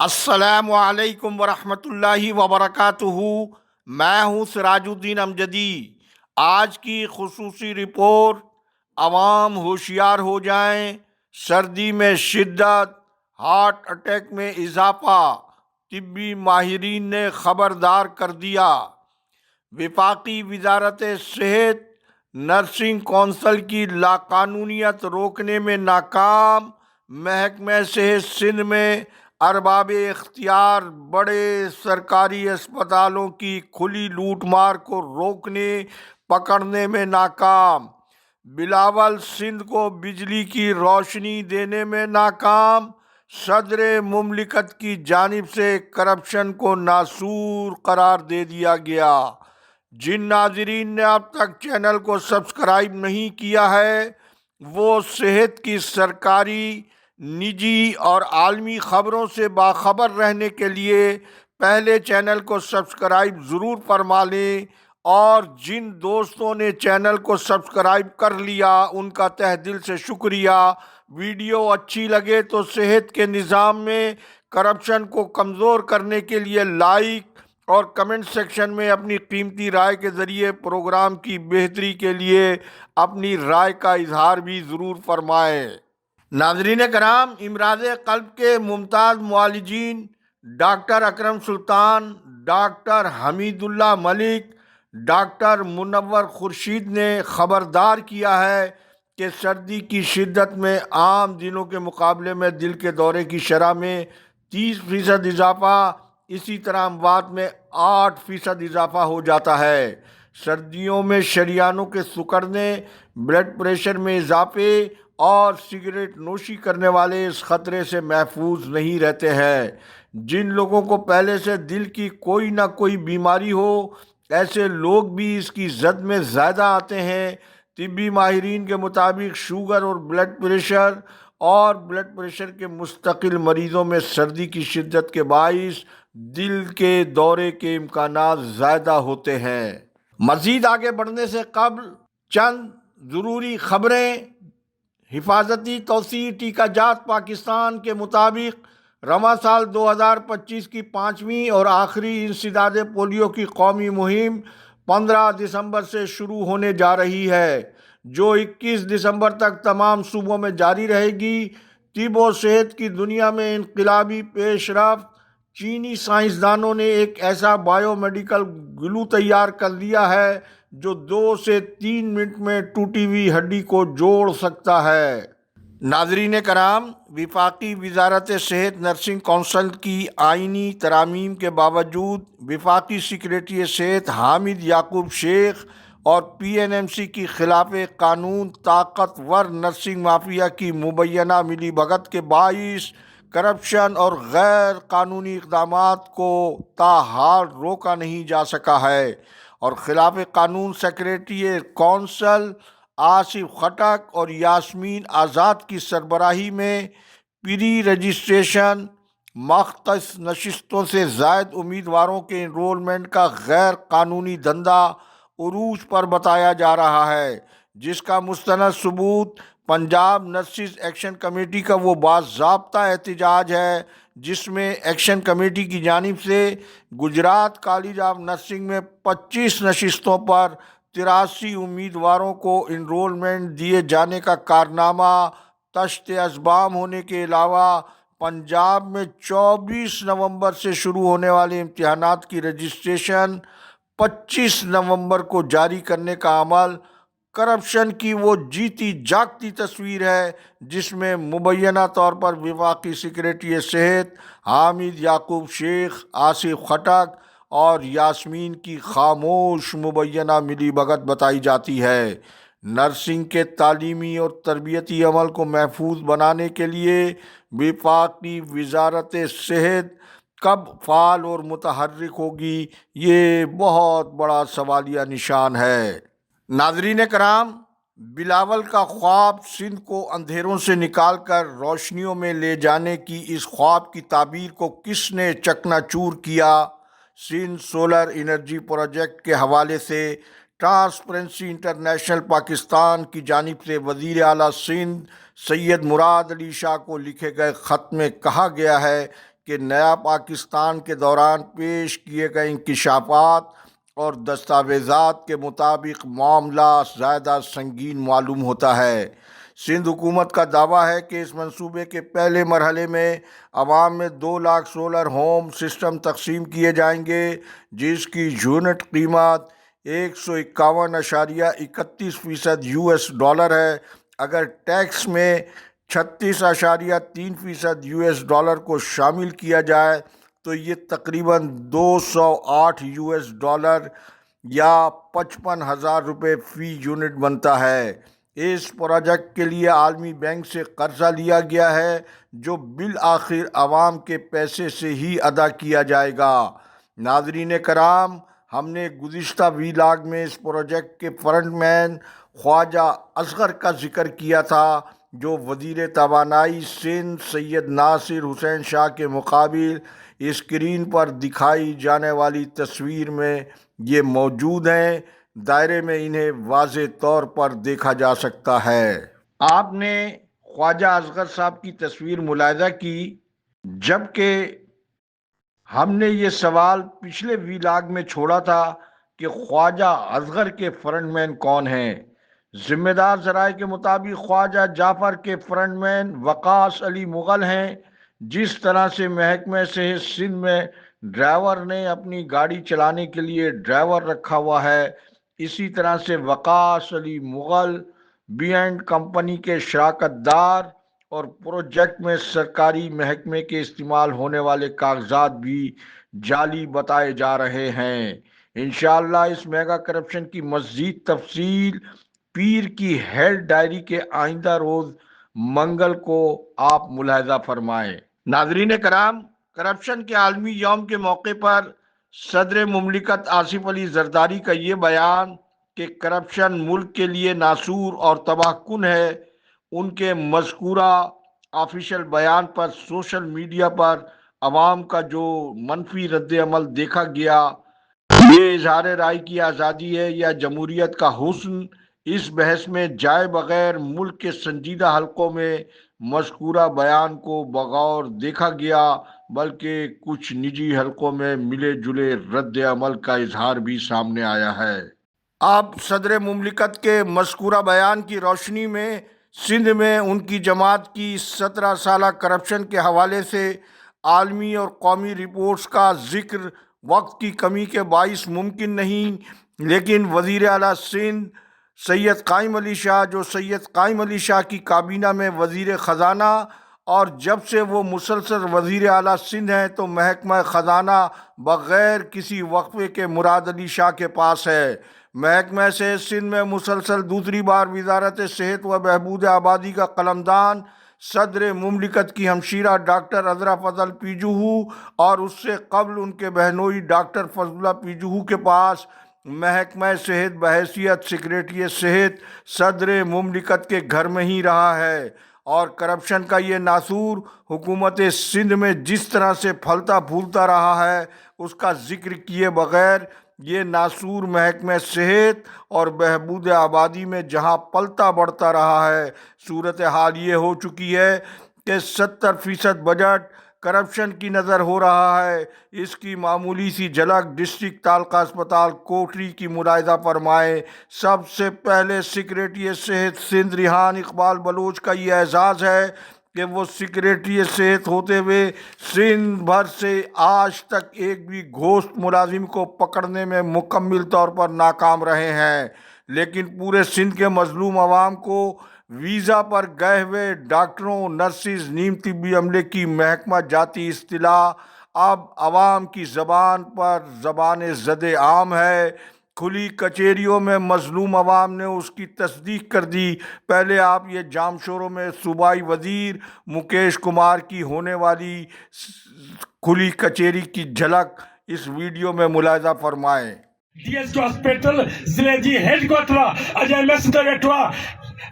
السلام علیکم ورحمۃ اللہ وبرکاتہ۔ میں ہوں سراج الدین امجدی۔ آج کی خصوصی رپورٹ: عوام ہوشیار ہو جائیں، سردی میں شدت، ہارٹ اٹیک میں اضافہ، طبی ماہرین نے خبردار کر دیا۔ وفاقی وزارت صحت نرسنگ کونسل کی لاقانونیت روکنے میں ناکام۔ محکمہ صحت سندھ میں ارباب اختیار بڑے سرکاری اسپتالوں کی کھلی لوٹ مار کو روکنے پکڑنے میں ناکام۔ بلاول سندھ کو بجلی کی روشنی دینے میں ناکام۔ صدر مملکت کی جانب سے کرپشن کو ناسور قرار دے دیا گیا۔ جن ناظرین نے اب تک چینل کو سبسکرائب نہیں کیا ہے وہ صحت کی سرکاری، نجی اور عالمی خبروں سے باخبر رہنے کے لیے پہلے چینل کو سبسکرائب ضرور فرما لیں، اور جن دوستوں نے چینل کو سبسکرائب کر لیا ان کا تہ دل سے شکریہ۔ ویڈیو اچھی لگے تو صحت کے نظام میں کرپشن کو کمزور کرنے کے لیے لائک اور کمنٹ سیکشن میں اپنی قیمتی رائے کے ذریعے پروگرام کی بہتری کے لیے اپنی رائے کا اظہار بھی ضرور فرمائیں۔ ناظرین کرام، امراض قلب کے ممتاز معالجین ڈاکٹر اکرم سلطان، ڈاکٹر حمید اللہ ملک، ڈاکٹر منور خورشید نے خبردار کیا ہے کہ سردی کی شدت میں عام دنوں کے مقابلے میں دل کے دورے کی شرح میں 30% اضافہ، اسی طرح اموات میں 8% اضافہ ہو جاتا ہے۔ سردیوں میں شریانوں کے سکڑنے، بلڈ پریشر میں اضافے اور سگریٹ نوشی کرنے والے اس خطرے سے محفوظ نہیں رہتے ہیں۔ جن لوگوں کو پہلے سے دل کی کوئی نہ کوئی بیماری ہو، ایسے لوگ بھی اس کی زد میں زیادہ آتے ہیں۔ طبی ماہرین کے مطابق شوگر اور بلڈ پریشر کے مستقل مریضوں میں سردی کی شدت کے باعث دل کے دورے کے امکانات زیادہ ہوتے ہیں۔ مزید آگے بڑھنے سے قبل چند ضروری خبریں۔ حفاظتی توسیع ٹیکہ جات پاکستان کے مطابق رواں سال 2025 کی 5ویں اور آخری انسداد پولیو کی قومی مہم 15 دسمبر سے شروع ہونے جا رہی ہے، جو 21 دسمبر تک تمام صوبوں میں جاری رہے گی۔ طب و صحت کی دنیا میں انقلابی پیش رفت۔ چینی سائنسدانوں نے ایک ایسا بائیو میڈیکل گلو تیار کر لیا ہے جو 2 سے 3 منٹ میں ٹوٹی ہوئی ہڈی کو جوڑ سکتا ہے۔ ناظرین کرام، وفاقی وزارت صحت نرسنگ کونسل کی آئینی ترامیم کے باوجود وفاقی سیکریٹری صحت حامد یعقوب شیخ اور PNMC کی خلاف قانون طاقتور نرسنگ مافیا کی مبینہ ملی بھگت کے باعث کرپشن اور غیر قانونی اقدامات کو تاحال روکا نہیں جا سکا ہے، اور خلاف قانون سیکریٹری کونسل آصف خٹک اور یاسمین آزاد کی سربراہی میں پری رجسٹریشن مختص نشستوں سے زائد امیدواروں کے انرولمنٹ کا غیر قانونی دھندا عروج پر بتایا جا رہا ہے، جس کا مستند ثبوت پنجاب نرسز ایکشن کمیٹی کا وہ باضابطہ احتجاج ہے جس میں ایکشن کمیٹی کی جانب سے گجرات کالج آف نرسنگ میں 25 نشستوں پر 83 امیدواروں کو انرولمنٹ دیے جانے کا کارنامہ تشت ازبام ہونے کے علاوہ پنجاب میں 24 نومبر سے شروع ہونے والے امتحانات کی رجسٹریشن 25 نومبر کو جاری کرنے کا عمل کرپشن کی وہ جیتی جاگتی تصویر ہے جس میں مبینہ طور پر وفاقی سیکریٹری صحت حامد یعقوب شیخ، آصف خٹک اور یاسمین کی خاموش مبینہ ملی بھگت بتائی جاتی ہے۔ نرسنگ کے تعلیمی اور تربیتی عمل کو محفوظ بنانے کے لیے وفاقی وزارت صحت کب فعال اور متحرک ہوگی، یہ بہت بڑا سوالیہ نشان ہے۔ ناظرین کرام، بلاول کا خواب سندھ کو اندھیروں سے نکال کر روشنیوں میں لے جانے کی اس خواب کی تعبیر کو کس نے چکنا چور کیا؟ سندھ سولر انرجی پروجیکٹ کے حوالے سے ٹرانسپیرنسی انٹرنیشنل پاکستان کی جانب سے وزیر اعلیٰ سندھ سید مراد علی شاہ کو لکھے گئے خط میں کہا گیا ہے کہ نیا پاکستان کے دوران پیش کیے گئے انکشافات اور دستاویزات کے مطابق معاملہ زیادہ سنگین معلوم ہوتا ہے۔ سندھ حکومت کا دعویٰ ہے کہ اس منصوبے کے پہلے مرحلے میں عوام میں 2 لاکھ سولر ہوم سسٹم تقسیم کیے جائیں گے، جس کی یونٹ قیمت 151.31% $US ہے۔ اگر ٹیکس میں 36.3% $US کو شامل کیا جائے تو یہ تقریباً $208 یا 55,000 روپے فی یونٹ بنتا ہے۔ اس پروجیکٹ کے لیے عالمی بینک سے قرضہ لیا گیا ہے، جو بالآخر عوام کے پیسے سے ہی ادا کیا جائے گا۔ ناظرین کرام، ہم نے گزشتہ ویلاگ میں اس پروجیکٹ کے فرنٹ مین خواجہ اصغر کا ذکر کیا تھا، جو وزیر توانائی سندھ سید ناصر حسین شاہ کے مقابل اسکرین پر دکھائی جانے والی تصویر میں یہ موجود ہیں۔ دائرے میں انہیں واضح طور پر دیکھا جا سکتا ہے۔ آپ نے خواجہ اصغر صاحب کی تصویر ملاحظہ کی، جبکہ ہم نے یہ سوال پچھلے ویلاگ میں چھوڑا تھا کہ خواجہ اصغر کے فرنٹ مین کون ہیں۔ ذمہ دار ذرائع کے مطابق خواجہ جعفر کے فرنٹ مین وقاص علی مغل ہیں۔ جس طرح سے محکمہ صحت سندھ میں ڈرائیور نے اپنی گاڑی چلانے کے لیے ڈرائیور رکھا ہوا ہے، اسی طرح سے وقاص علی مغل بی اینڈ کمپنی کے شراکت دار اور پروجیکٹ میں سرکاری محکمے کے استعمال ہونے والے کاغذات بھی جعلی بتائے جا رہے ہیں۔ انشاءاللہ اس میگا کرپشن کی مزید تفصیل پیر کی ہیڈ ڈائری کے آئندہ روز منگل کو آپ ملاحظہ فرمائیں۔ ناظرین کرام، کرپشن کے عالمی یوم کے موقع پر صدر مملکت آصف علی زرداری کا یہ بیان کہ کرپشن ملک کے لیے ناسور اور تباہ کن ہے، ان کے مذکورہ آفیشل بیان پر سوشل میڈیا پر عوام کا جو منفی رد عمل دیکھا گیا، یہ اظہار رائے کی آزادی ہے یا جمہوریت کا حسن، اس بحث میں جائے بغیر ملک کے سنجیدہ حلقوں میں مذکورہ بیان کو بغور دیکھا گیا، بلکہ کچھ نجی حلقوں میں ملے جلے رد عمل کا اظہار بھی سامنے آیا ہے۔ اب صدر مملکت کے مذکورہ بیان کی روشنی میں سندھ میں ان کی جماعت کی 17 سالہ کرپشن کے حوالے سے عالمی اور قومی رپورٹس کا ذکر وقت کی کمی کے باعث ممکن نہیں، لیکن وزیر اعلیٰ سندھ سید قائم علی شاہ، جو سید قائم علی شاہ کی کابینہ میں وزیر خزانہ اور جب سے وہ مسلسل وزیر اعلیٰ سندھ ہیں تو محکمہ خزانہ بغیر کسی وقفے کے مراد علی شاہ کے پاس ہے۔ محکمہ صحت سندھ میں مسلسل دوسری بار وزارت صحت و بہبود آبادی کا قلمدان صدر مملکت کی ہمشیرہ ڈاکٹر عذرا فضل پیجوہو اور اس سے قبل ان کے بہنوئی ڈاکٹر فضلہ پیجوہو کے پاس محکمہ صحت بحیثیت سیکریٹری صحت صدر مملکت کے گھر میں ہی رہا ہے، اور کرپشن کا یہ ناسور حکومت سندھ میں جس طرح سے پھلتا پھولتا رہا ہے اس کا ذکر کیے بغیر یہ ناسور محکمہ صحت اور بہبود آبادی میں جہاں پلتا بڑھتا رہا ہے، صورتحال یہ ہو چکی ہے کہ 70% بجٹ کرپشن کی نظر ہو رہا ہے۔ اس کی معمولی سی جھلک ڈسٹرکٹ تعلقہ اسپتال کوٹری کی ملاحظہ فرمائیں۔ سب سے پہلے سیکریٹری صحت سندھ ریحان اقبال بلوچ کا یہ اعزاز ہے کہ وہ سیکریٹری صحت ہوتے ہوئے سندھ بھر سے آج تک ایک بھی گھوست ملازم کو پکڑنے میں مکمل طور پر ناکام رہے ہیں، لیکن پورے سندھ کے مظلوم عوام کو ویزا پر گئے ہوئے ڈاکٹروں، نرسز، نیم طبی عملے کی محکمہ جاتی اصطلاح اب عوام کی زبان پر زبان زد عام ہے۔ کھلی کچہریوں میں مظلوم عوام نے اس کی تصدیق کر دی۔ پہلے آپ یہ جام شوروں میں صوبائی وزیر مکیش کمار کی ہونے والی کھلی کچہری کی جھلک اس ویڈیو میں ملاحظہ فرمائیں۔ ڈی ایس کے ہاسپٹل ضلع جی ہیڈ کوارٹر اجے میں سندھ ویٹھو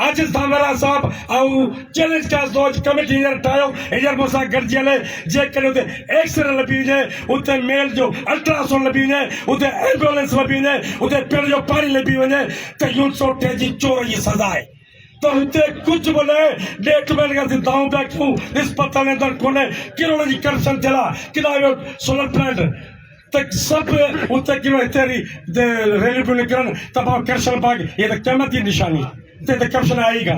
آج سامرا صاحب او چیلنج کا سوچ کمیٹی نے ٹھايو ہجر موسا گرجل جے کرے تے ایکس رے لبی نے اوتے میل جو الٹرا ساؤنڈ لبی نے اوتے ایمبولینس لبی نے اوتے پیر جو پانی لبی نے تے یون سو تے جی چور یہ سزا ہے Tahute kuch bole date mein ga down back to this patal andar kone kirona ji corruption tela kida solar plant tak sab utte kilo teri de rally pun kiran tab corruption bag ye tak kamati nishani te corruption aayega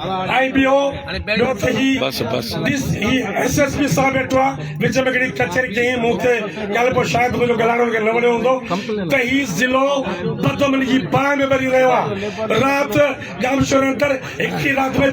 IBO Dr. this SSP Sabetwa which I'm getting catching game mukte galpo shayad ko jo galano ke lamane hondo to he zilo badamani ki baa mein bari rewa raat jamshor antar ek hi raat mein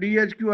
DHQ